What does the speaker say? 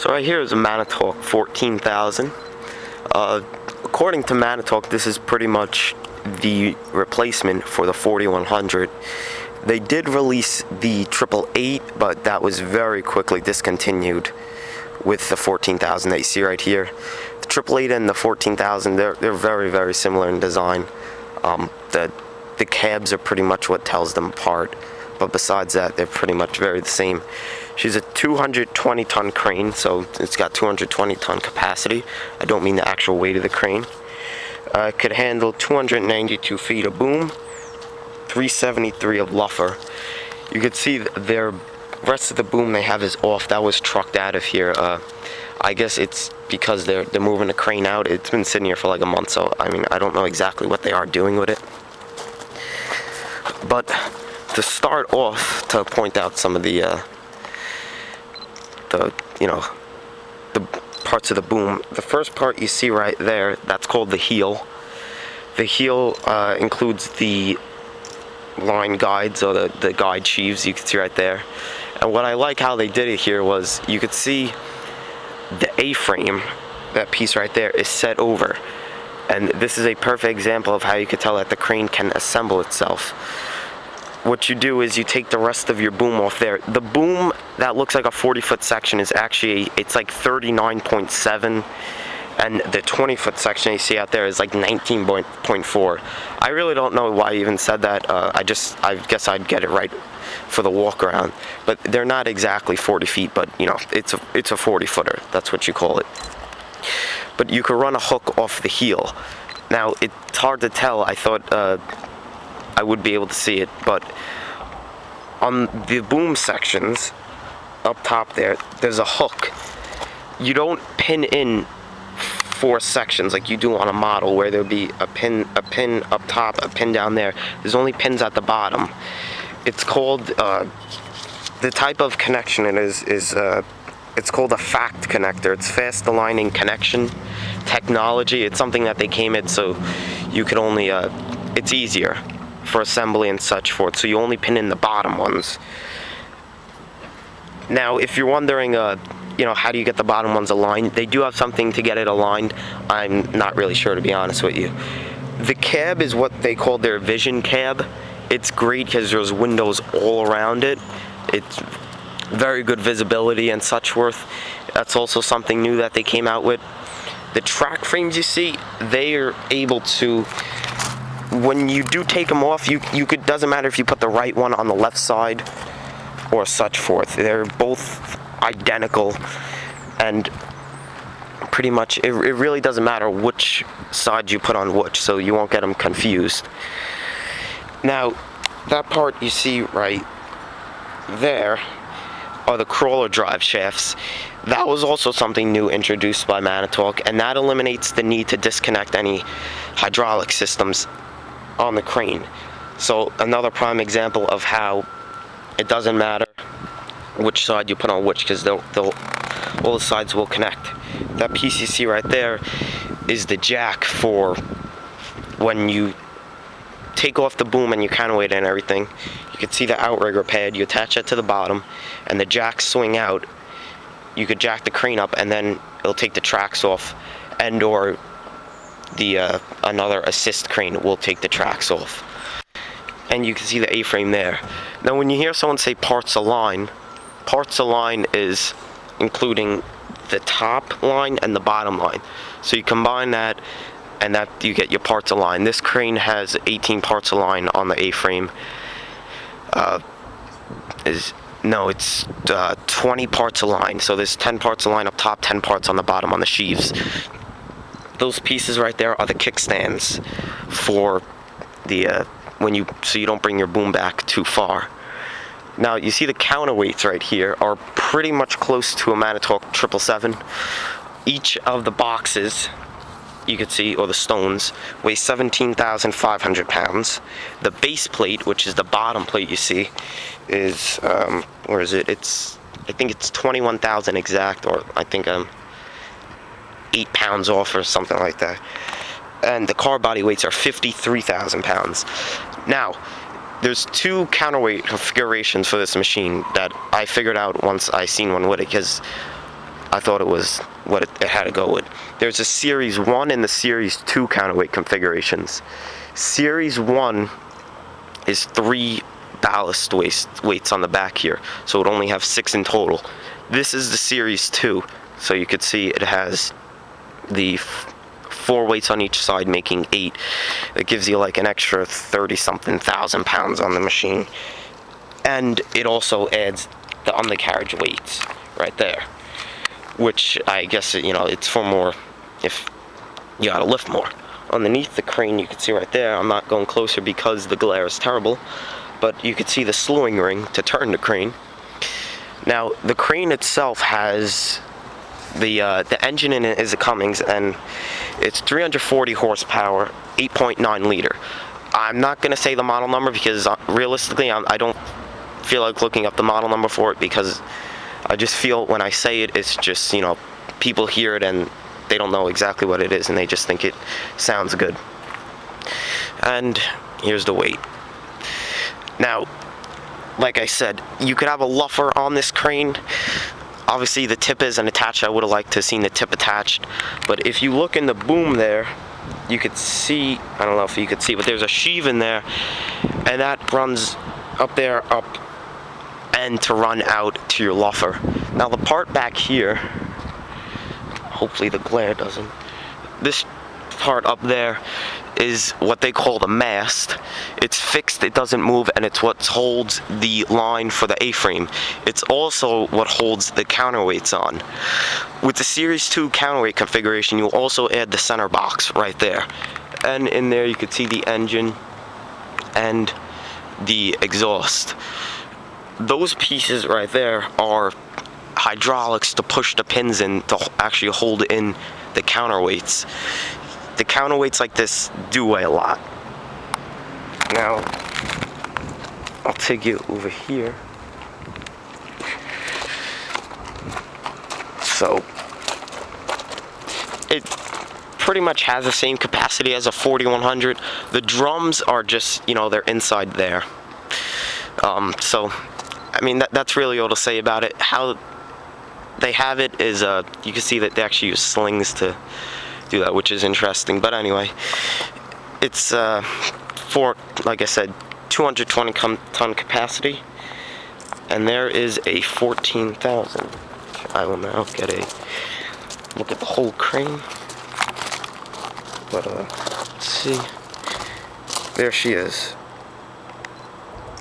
So right here is a Manitalk 14,000. According to Manitalk, this is pretty much the replacement for the 4100. They did release the 888, but that was very quickly discontinued with the 14,000 that you see right here. The 888 and the 14,000, they're very, very similar in design. The cabs are pretty much what tells them apart, but besides that, they're pretty much very the same. She's a 220-ton crane, so it's got 220-ton capacity. I don't mean the actual weight of the crane. It could handle 292 feet of boom, 373 of luffer. You can see their rest of the boom they have is off. That was trucked out of here. I guess it's because they're moving the crane out. It's been sitting here for like a month, so I mean I don't know exactly what they are doing with it. But to start off, to point out some of the parts of the boom. The first part you see right there, that's called the heel. The heel includes the line guides, or the guide sheaves you can see right there. And what I like how they did it here was you could see the A-frame, that piece right there, is set over. And this is a perfect example of how you could tell that the crane can assemble itself. What you do is you take the rest of your boom off there. The boom that looks like a 40-foot section is actually, it's like 39.7, and the 20-foot section you see out there is like 19.4. I really don't know why I even said that. I guess I'd get it right for the walk around. But they're not exactly 40 feet, but you know, it's a 40-footer. That's what you call it. But you could run a hook off the heel. Now it's hard to tell. I thought I would be able to see it, but on the boom sections up top there's a hook. You don't pin in 4 sections like you do on a model where there'll be a pin up top, a pin down there. There's only pins at the bottom. It's called the type of connection it is it's called a FACT connector. It's fast aligning connection technology. It's something that they came in so you could only it's easier for assembly and such forth, so you only pin in the bottom ones. Now if you're wondering how do you get the bottom ones aligned, they do have something to get it aligned. I'm not really sure, to be honest with you. The cab is what they call their vision cab. It's great because there's windows all around it. It's very good visibility and such forth. That's also something new that they came out with. The track frames you see, they are able to, when you do take them off, you could, doesn't matter if you put the right one on the left side or such forth. They're both identical, and pretty much it really doesn't matter which side you put on which, so you won't get them confused. Now that part you see right there are the crawler drive shafts. That was also something new introduced by Manitalk, and that eliminates the need to disconnect any hydraulic systems on the crane. So another prime example of how it doesn't matter which side you put on which, because all the sides will connect. That piece you see right there is the jack for when you take off the boom and you counterweight and everything. You can see the outrigger pad. You attach it to the bottom and the jacks swing out. You could jack the crane up and then it'll take the tracks off, and or the another assist crane will take the tracks off. And you can see the A-frame there. Now when you hear someone say parts align is including the top line and the bottom line. So you combine that, and that you get your parts align. This crane has 18 parts align on the A-frame. It's 20 parts align. So there's 10 parts align up top, 10 parts on the bottom on the sheaves. Those pieces right there are the kickstands for the so you don't bring your boom back too far. Now you see the counterweights right here are pretty much close to a Manitalk 777. Each of the boxes you could see, or the stones, weigh 17,500 pounds. The base plate, which is the bottom plate you see, is where is it? I think it's 21,000 exact, or I think I'm 8 pounds off or something like that. And the car body weights are 53,000 pounds. Now, there's 2 counterweight configurations for this machine that I figured out once I seen one with it, because I thought it was what it had to go with. There's a Series 1 and the Series 2 counterweight configurations. Series 1 is 3 ballast weights on the back here, so it only have 6 in total. This is the Series 2, so you could see it has the 4 weights on each side, making 8. It gives you like an extra 30-something thousand pounds on the machine. And it also adds the undercarriage weights right there, which I guess, you know, it's for more if you gotta lift more. Underneath the crane, you can see right there, I'm not going closer because the glare is terrible, but you can see the slewing ring to turn the crane. Now, the crane itself has the engine in it is a Cummins, and it's 340 horsepower, 8.9 liter. I'm not going to say the model number because realistically I don't feel like looking up the model number for it, because I just feel when I say it, it's just, you know, people hear it and they don't know exactly what it is and they just think it sounds good. And here's the weight. Now, like I said, you could have a luffer on this crane. Obviously the tip isn't attached. I would have liked to have seen the tip attached, but if you look in the boom there, you could see, I don't know if you could see, but there's a sheave in there, and that runs up there, up, and to run out to your luffer. Now the part back here, hopefully the glare doesn't, this part up there is what they call the mast. It's fixed, it doesn't move, and it's what holds the line for the A-frame. It's also what holds the counterweights on. With the Series 2 counterweight configuration, you'll also add the center box right there. And in there you can see the engine and the exhaust. Those pieces right there are hydraulics to push the pins in to actually hold in the counterweights. The counterweights like this do weigh a lot. Now, I'll take you over here. So, it pretty much has the same capacity as a 4100. The drums are just, you know, they're inside there. So, I mean, that's really all to say about it. How they have it is, you can see that they actually use slings to do that, which is interesting. But anyway, it's for, like I said, 220 ton capacity, and there is a 14,000. I will now get a look at the whole crane. But let's see. There she is.